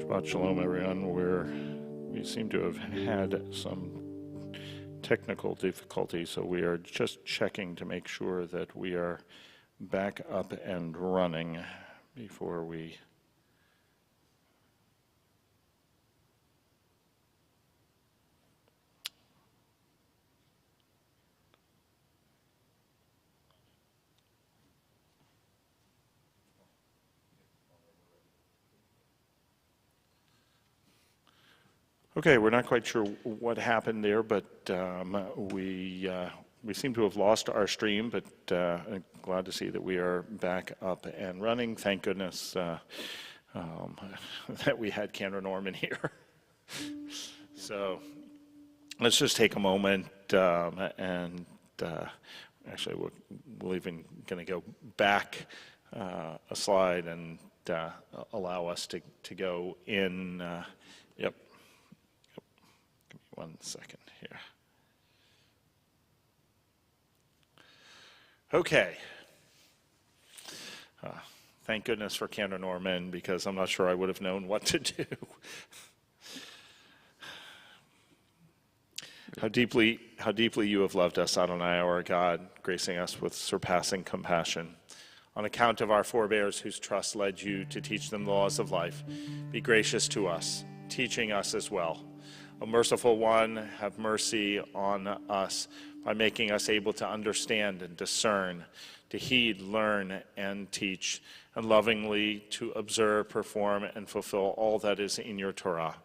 Shabbat Shalom, everyone. We seem to have had some technical difficulties, so we are just checking to make sure that we are back up and running before we Okay, we're not quite sure what happened there, but we seem to have lost our stream, but I'm glad to see that we are back up and running. Thank goodness that we had Kendra Norman here. So let's just take a moment and actually we're even going to go back a slide and allow us to go in. Yep. 1 second here. Okay. Thank goodness for Kendra Norman, because I'm not sure I would have known what to do. How deeply you have loved us, Adonai, our God, gracing us with surpassing compassion. On account of our forebears whose trust led you to teach them the laws of life, be gracious to us, teaching us as well. O merciful one, have mercy on us by making us able to understand and discern, to heed, learn, and teach, and lovingly to observe, perform, and fulfill all that is in your Torah.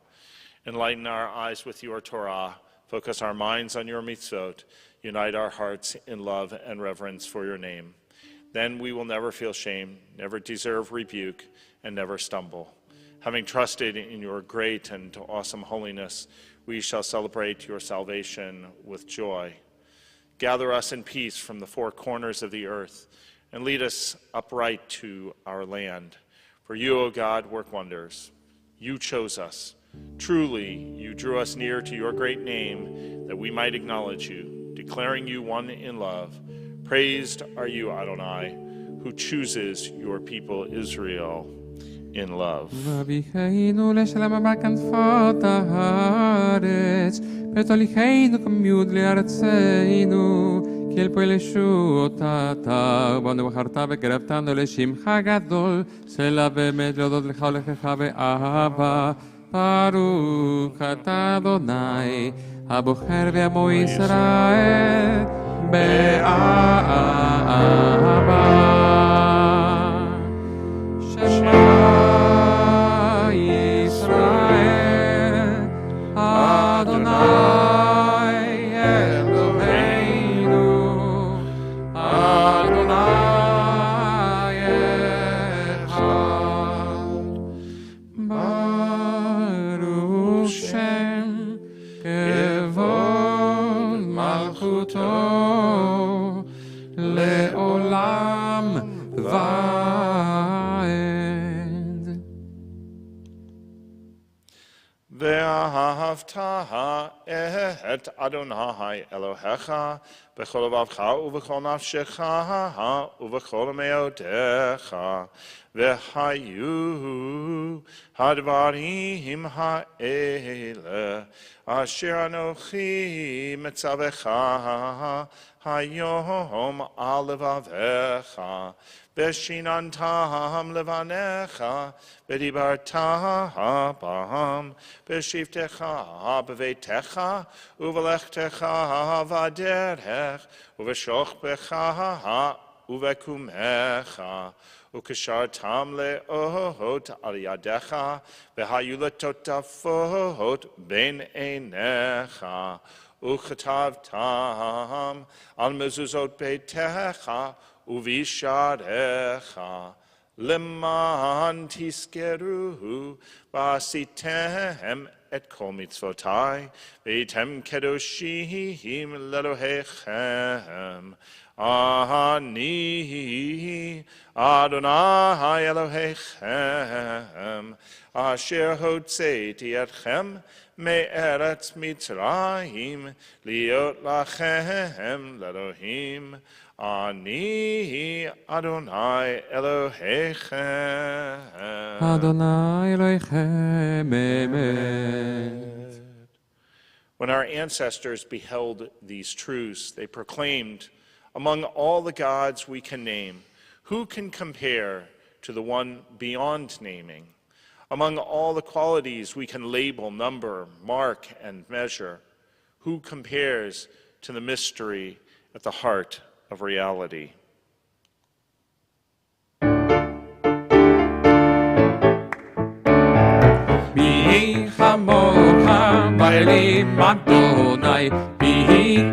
Enlighten our eyes with your Torah, focus our minds on your mitzvot, unite our hearts in love and reverence for your name. Then we will never feel shame, never deserve rebuke, and never stumble. Having trusted in your great and awesome holiness, we shall celebrate your salvation with joy. Gather us in peace from the four corners of the earth, and lead us upright to our land. For you, O God, work wonders. You chose us. Truly, you drew us near to your great name, that we might acknowledge you, declaring you one in love. Praised are you, Adonai, who chooses your people Israel in love. V'avicheinu leshalem b'knafot haaretz, v'tolicheinu kamiud li'aretzeinu, כי אל פועל ישועתה ובנו בחרת וקרבתנו לשמך גדול, סלע ואמת להודות לך ולכך באהבה. ברוך אתה אדוני, הבוחר בעמו ישראל באהבה. ואהבת את אדוני אלוהיך בכל לבבך ובכל נפשך ובכל מאודך, והיו הדברים האלה אשר אנוכי מצווך היום על לבביך, בשיננתם לבניך, ודיברת בם, בשבתך בביתך, ובלכתך בדרך, ובשוכבך ובקומך, וקשרתם לאות על ידך, והיו לטוטפות בין עיניך, וכתבתם על מזוזות ביתך ובשעריך, למען תזכרו ועשיתם את כל מצוותי, והייתם קדושים לאלוהיכם. אני אדוני אלוהיכם, אשר הוצאתי אתכם מארץ מצרים, להיות לכם לאלוהים. Ani Adonai Elohechem. Adonai Elohechem, Emet. When our ancestors beheld these truths, they proclaimed, among all the gods we can name, who can compare to the one beyond naming? Among all the qualities we can label, number, mark, and measure, who compares to the mystery at the heart of reality? Mi chamocha ba'elim Adonai, mi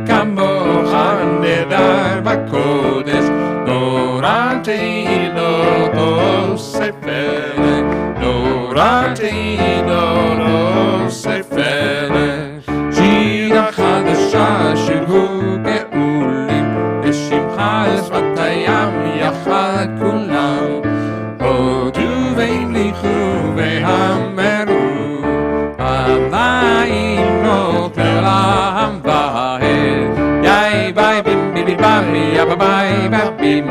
kamocha nedar b'kodesh, Norateinu nosefele, Norateinu nosefele, שירה חדשה שהוא גאולים, ושמך על שפתיים יחד כולם, הודו והמליכו והמרו, המלאימות לעם בהל, יאי ביי בים בים בים יבא ביי בים בים,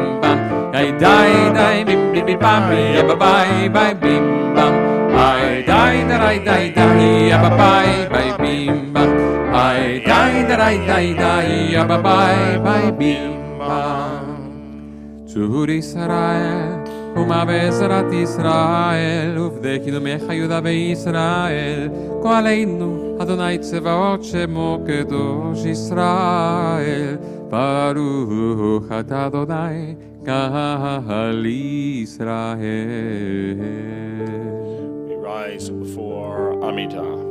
יאי די די בים בים בים יבא ביי בים בים, יאי די די די די יבא ביי בים בים, יאי די די די די יבא ביי בים בים. צור ישראל ומה בעזרת ישראל, ובדי קידומך יהודה וישראל, גואלנו אדוני צבאות שמו קדוש ישראל, ברוך אתה אדוני קהל ישראל. We rise for Amidah.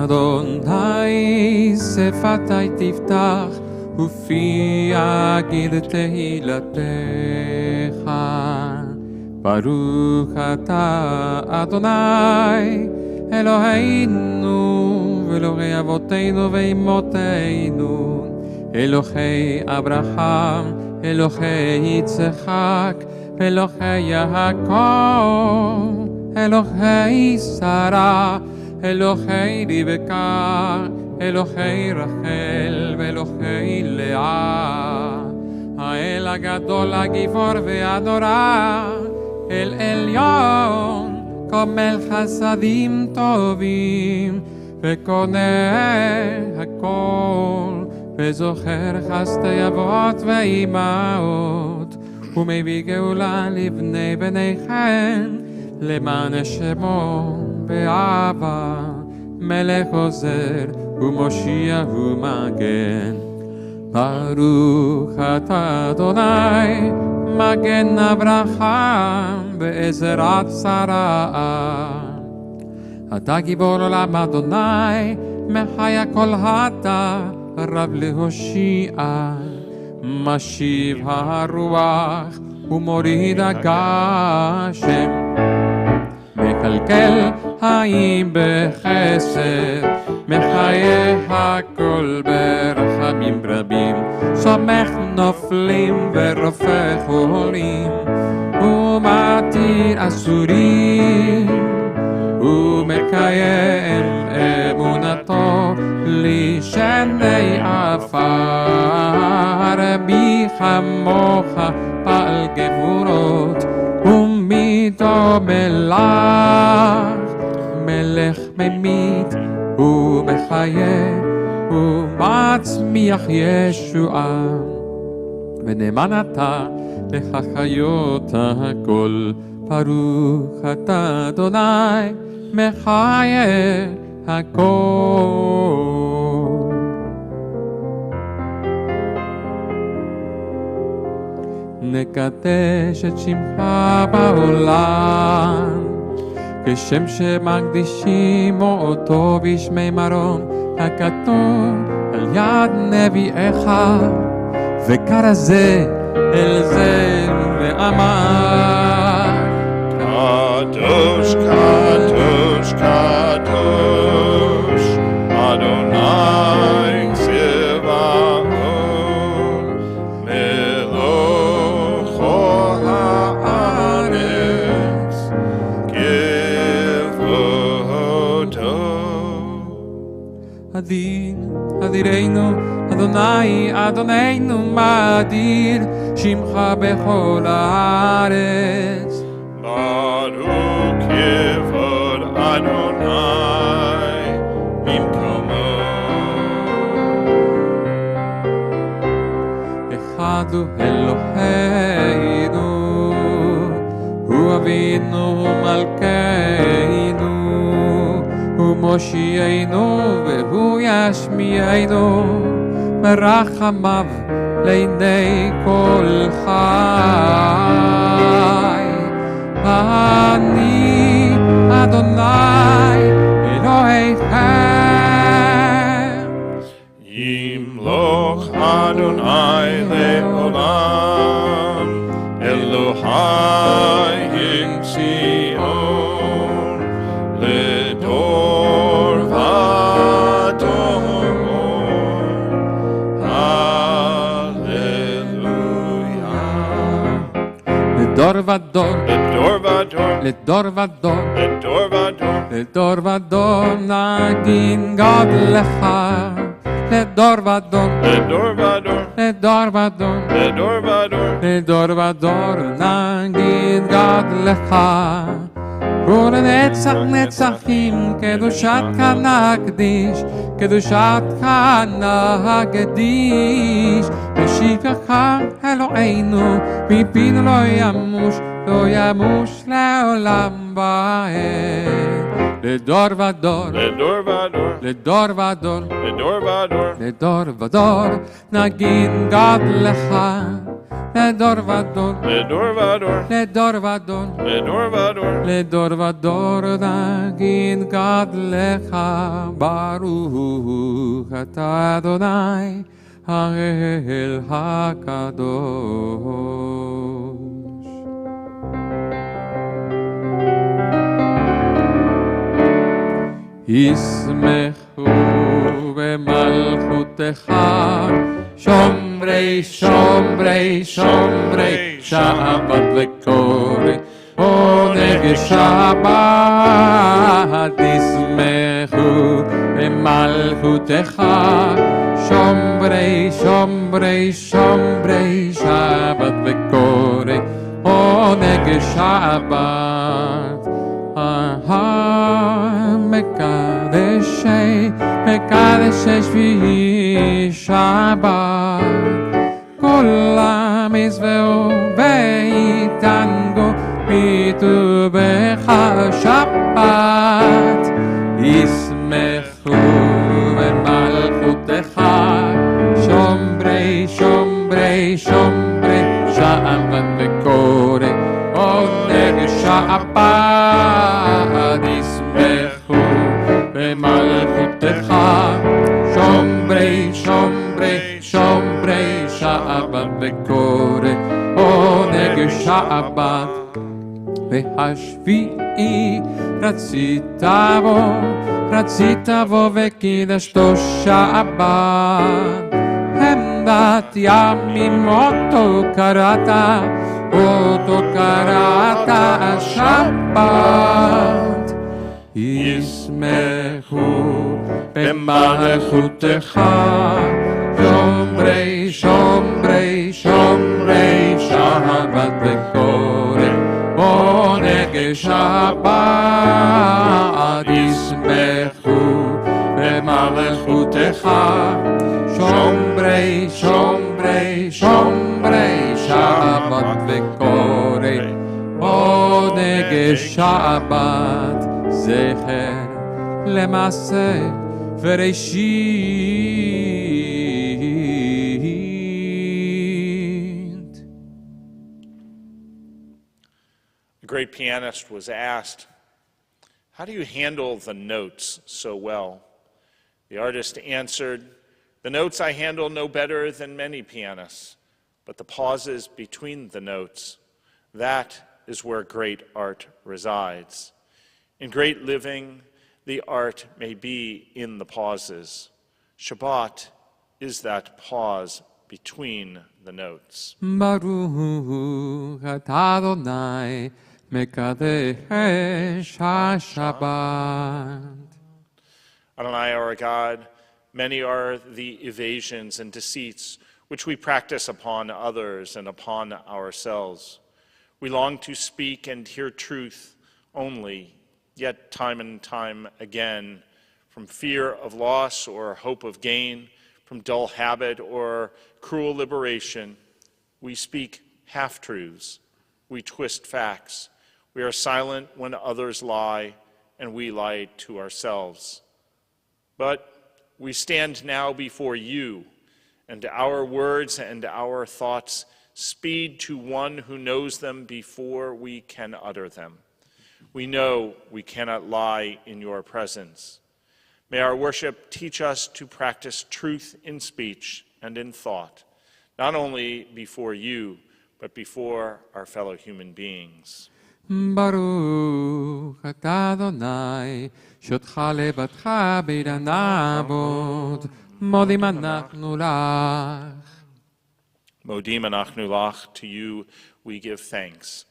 אדוני שפתי תפתח ופי יגיד תהילתך, ברוך אתה אדוני אלוהינו ואלוהי אבותינו ואמותינו, אלוהי אברהם, אלוהי יצחק, אלוהי יעקב, אלוהי שרה, אלוהי רבקה, אלוהי רחל ואלוהי לאה, האל הגדול הגיבור והנורא, אל עליון כומל חסדים טובים וקונה הכל וזוכר חסדי אבות ואימהות, ומביא גאולה לבני בניכם למען שמו באהבה, מלך עוזר ומושיע ומגן. ברוך אתה אדוני מגן אברהם בעזרת שרה, אתה גיבור עולם אדוני מחיה כל אתה רב להושיע, משיב הרוח ומוריד הגשם, מקלקל חיים בחסד, מחיה הכל ברחמים רבים, סומך נופלים ורופא חולים, ומתיר אסורים, ומקיים אמונתו לשני עפר, בי כמוך פעל גבורות, ומיתו מלך, מלך ממית ומחיה ומצמיח ישועה, ונאמן אתה לחיות הכל, ברוך אתה אדוני מחיה הכל. נקדש את שמך בעולם, כשם שמקדישים אותו בשמי מרום הכתוב על יד נביאך, וכרזה אל זה ואמר, קדוש קדוש קדוש אדוני צבאות מלך כל הארץ כבודו. אדוני, אדוננו מאדיר, שמך בכל הארץ. ברוך כבוד אדוני ממקומו. אחד הוא אלוהינו, הוא אבינו, הוא מלכנו, הוא מושיענו והוא ישמיענו, ברחמיו לעיני כל חי. אני אדוני אלוהיכם, ימלוך אדוני לעולם, אלוהי ציון לדור ודור. הללויה. לדור ודור, לדור ודור, לדור ודור, לדור ודור, לדור ודור נגין גדלך. לדור ודור, לדור ודור, לדור ודור, לדור ודור, לדור ודור נגיד גדלך. ולנצח נצחים קדושתך נקדיש, קדושתך נקדיש. בשבחך אלוהינו מפינו לא ימוש, לא ימוש לעולם ועד. לדור ודור, לדור ודור, לדור ודור, לדור ודור, לדור ודור נגיד גדלך. לדור ודור, לדור ודור, לדור ודור, לדור ודור. לדור ודור נגיד גדלך. ברוך אתה אדוני האל הקדוש. ישמחו במלכותך שומרי שומרי שומרי שבת וקורא עונג שבת. ישמחו במלכותך שומרי שומרי שומרי שבת וקורא עונג שבת. מקדשי מקדשי שביעי שבת, כולם ישבעו ויתענגו בטובך שבת. ישמחו במלכותך שומרי שומרי שומרי שבת וקורא עונג שבת. ישמחו במלכותך שומרי שומרי שומרי שבת וקורא עונג שבת. והשביעי רצית בו וקידשתו שבת. עמדת ימים אותו קראת שבת. ישמחו במלכותך שומרי שומרי שומרי שבת וקורא עונג שבת. ישמחו במלכותך שומרי שומרי שומרי שבת וקורא עונג שבת. זכר למעשה וראשית. A great pianist was asked, "How do you handle the notes so well?" The artist answered, "The notes I handle no better than many pianists, but the pauses between the notes, that is where great art resides. In great living, the art may be in the pauses. Shabbat is that pause between the notes." Baruch atah Adonai mekadesh haShabbat. Adonai, our God, Many are the evasions and deceits which we practice upon others and upon ourselves. We long to speak and hear truth only, yet time and time again, from fear of loss or hope of gain, from dull habit or cruel liberation, we speak half-truths, we twist facts, we are silent when others lie, and we lie to ourselves. But we stand now before you, and our words and our thoughts speed to one who knows them before we can utter them. We know we cannot lie in your presence. May our worship teach us to practice truth in speech and in thought, not only before you, but before our fellow human beings. ברוך אתה אדוני, שותך לבדך בין נעבוד, מודים אנחנו לך. Modim anachnu lach, to you we give thanks.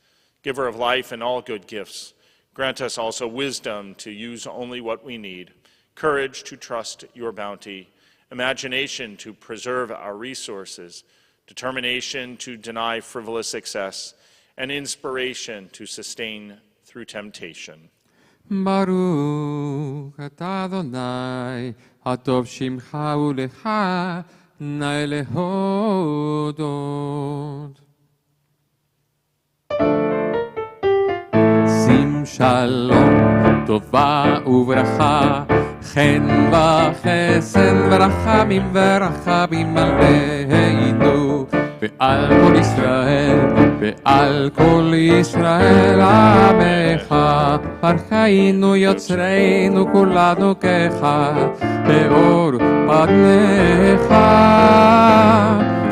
Giver of life and all good gifts, grant us also wisdom to use only what we need, courage to trust your bounty, imagination to preserve our resources, determination to deny frivolous excess, and inspiration to sustain through temptation. ברוך אתה אדוני, הטוב שמך ולך נאה להודות. שים שלום, טובה וברכה, חן וחסד ורחמים ורחמים עלינו ועל כל ישראל ועל כל ישראל עמך, ברכנו יוצרנו כולנו כאחד באור פניך,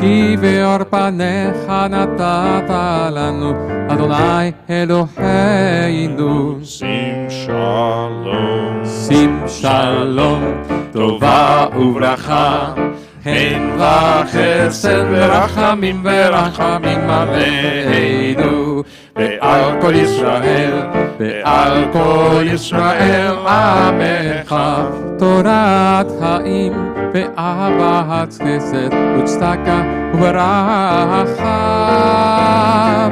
כי באור פניך נתת לנו אדוני אלוהינו. Sim shalom. שים שלום, טובה וברכה, הן וחסד ורחמים ורחמים עלינו ועל כל ישראל ועל כל ישראל עמך, תורת חיים ואהבת חסד וצדקה וברכה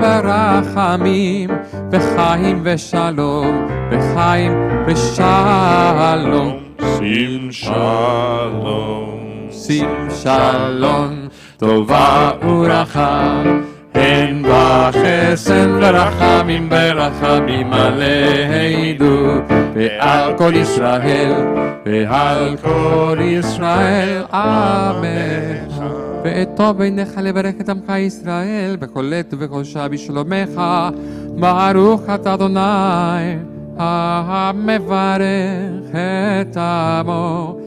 ורחמים וחיים ושלום וחיים ושלום. Sim shalom. שים שלום, טובה וברכה, הן וחסד ורחמים ורחמים עלינו ועל כל ישראל ועל כל ישראל עמך. ואתו בעיניך לברך את עמך ישראל בכל עת ובכל שעה בשלומך. ברוך אתה אדוני המברך את עמו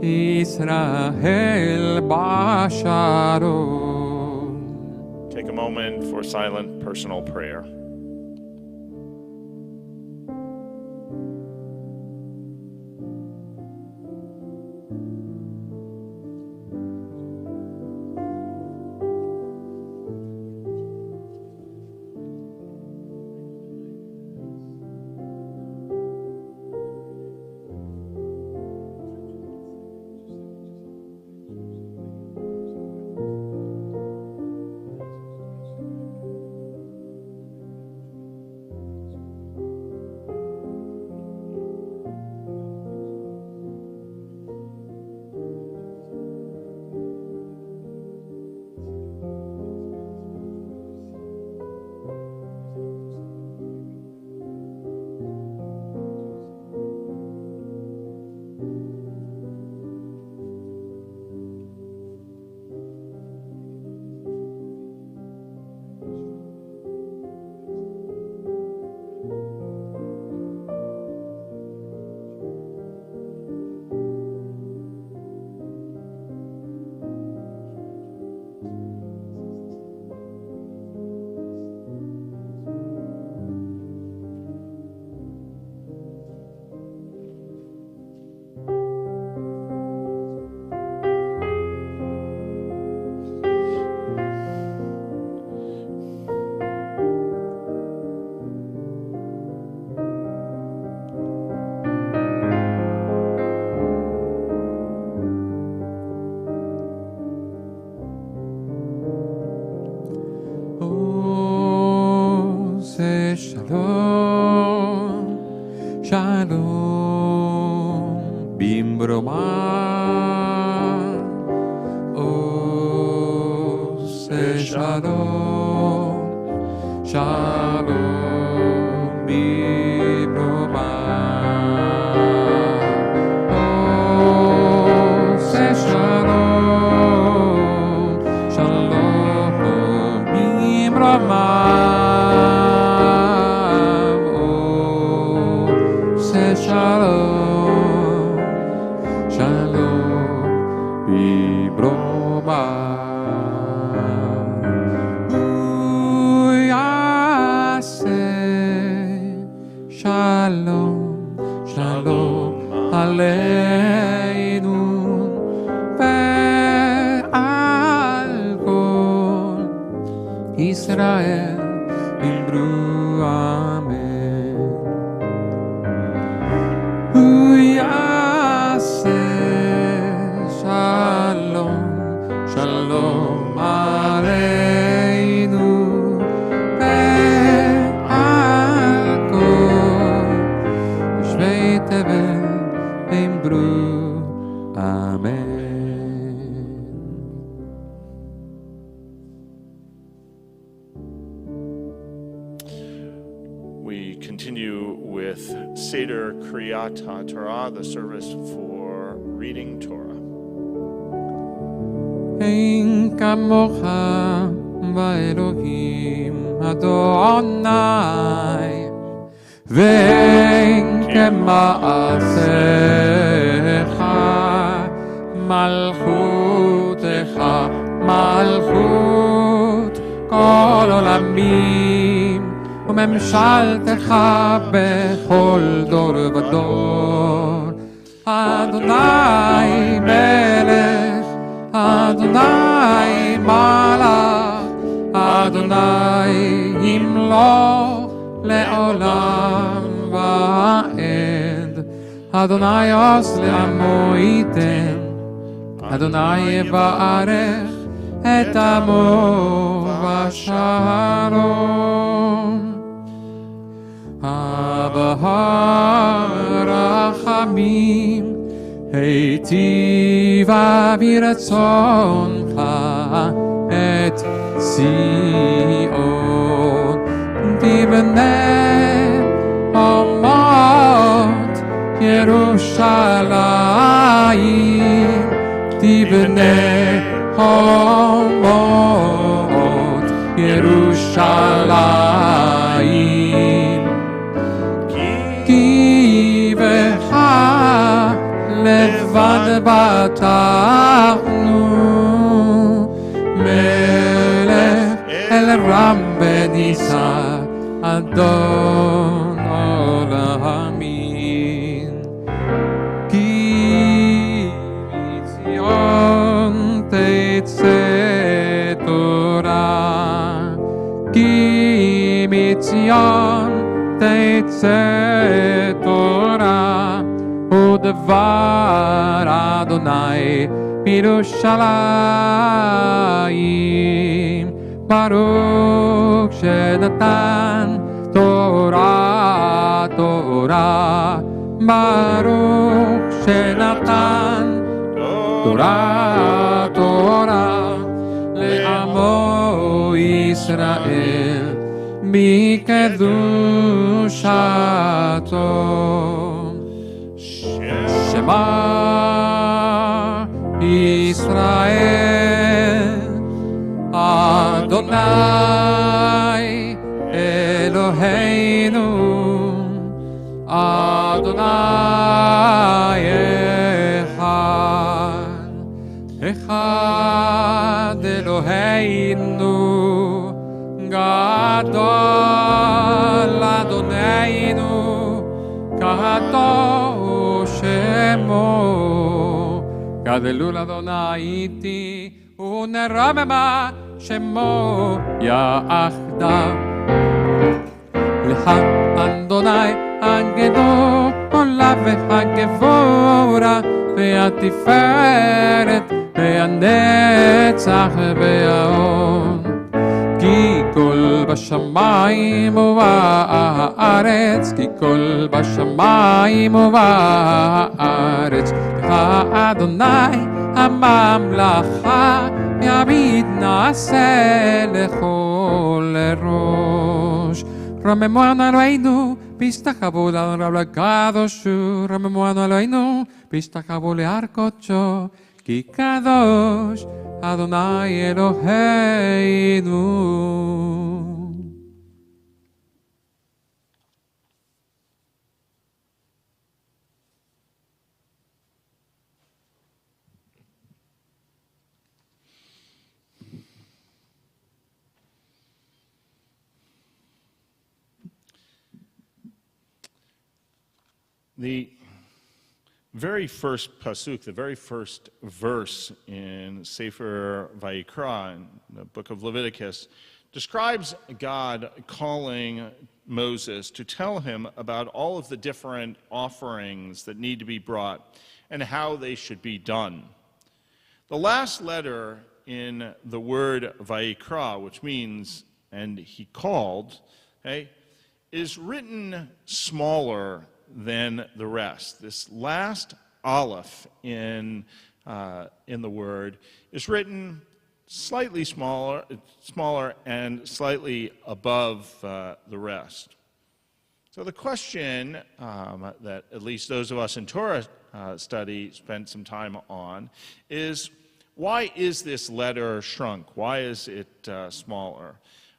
Israel Basharon. Take a moment for silent personal prayer. עושה שלום, שלום במרומה, עושה שלום, שלום במרומה, עושה שלום, שלום במרומה, עושה שלום, שלום במרומה. שלום, שלום עלינו ועל כל ישראל אמרו אמן. הוא יעשה שלום, שלום עלינו We continue with Seder Kriyat HaTorah, the service for reading Torah. אין כמוך באלוהים אדוני, ואין כמעשיך, מלכותך מלכות כל עולמים, וממשלתך בכל דור ודור. אדוני מלך, אדוני מלך, אדוני ימלוך לעולם ועד. אדוני עוש לעמו ייתן, אדוני יברך את עמו בשלום. אבא הרחמים, היטיבה ברצונך את ציון, תבנה אומות ירושלים, תבנה אומות ירושלים. כי בך לבד בטחנו, מלך אל רם ונישא, אדון עולמים. כי מציון תצא תורה, כי מציון תצא תורה, ודבר אדוני בירושלים. ברוך שנתן תורה תורה, ברוך שנתן תורה תורה לעמו ישראל בקדושתו. שמע ישראל, אדוני אלוהינו, אדוני אחד, אחד אלוהינו, גדול אדוננו, קדוש שמו, גדלו לאדוני איתי, ונרוממה שמו יחדיו. לך אדוני הגדולה והגבורה, והתפארת והנצח וההוד. כי בשמיים ובארץ, כי כל בשמיים ובארץ. לך אדוני הממלכה, יביט נעשה לכל ראש. רוממנו אלוהינו, וישתחוו לרב לקדוש הוא. רוממנו אלוהינו, וישתחוו להר קודשו, כי קדוש אדוני אלוהינו. The very first pasuk, the very first verse in Sefer Vayikra, in the book of Leviticus, describes God calling Moses to tell him about all of the different offerings that need to be brought and how they should be done. The last letter in the word Vayikra, which means, and he called, okay, is written smaller than the rest. This last aleph in the word is written slightly smaller and slightly above the rest. So the question that at least those of us in Torah study spent some time on is, why is this letter shrunk? Why is it smaller?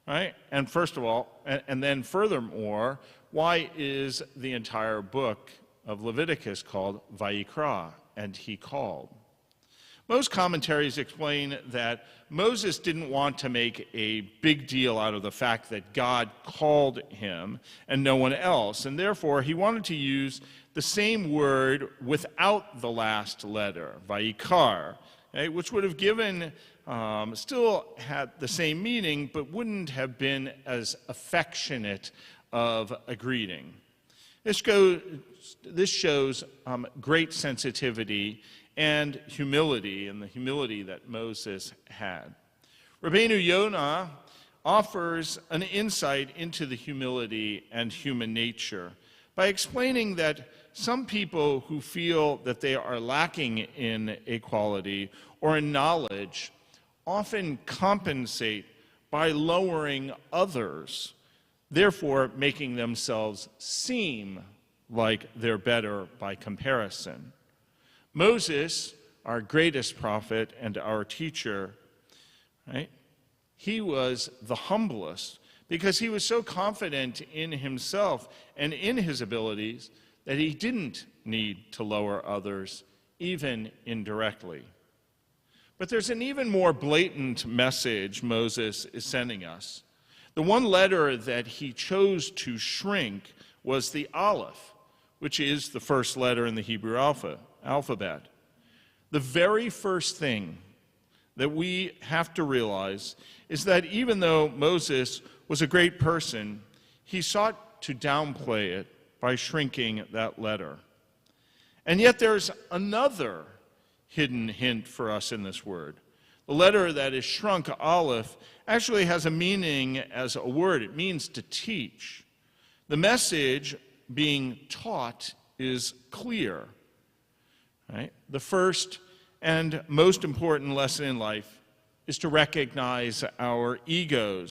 Right? And first of all, and then furthermore, why is the entire book of Leviticus called Vayikra, and he called? Most commentaries explain that Moses didn't want to make a big deal out of the fact that God called him and no one else, and therefore he wanted to use the same word without the last letter, Vayikar, okay, which would have given, still had the same meaning, but wouldn't have been as affectionate of a greeting. This shows great sensitivity and humility, and the humility that Moses had. Rabbeinu Yonah offers an insight into the humility and human nature by explaining that some people who feel that they are lacking in equality or in knowledge often compensate by lowering others, therefore making themselves seem like they're better by comparison. Moses, our greatest prophet and our teacher, right? He was the humblest because he was so confident in himself and in his abilities that he didn't need to lower others, even indirectly. But there's an even more blatant message Moses is sending us. The one letter that he chose to shrink was the Aleph, which is the first letter in the Hebrew alphabet. The very first thing that we have to realize is that even though Moses was a great person, he sought to downplay it by shrinking that letter. And yet there's another hidden hint for us in this word. The letter that is shrunk, Aleph, actually has a meaning as a word. It means to teach. The message being taught is clear. Right? The first and most important lesson in life is to recognize our egos.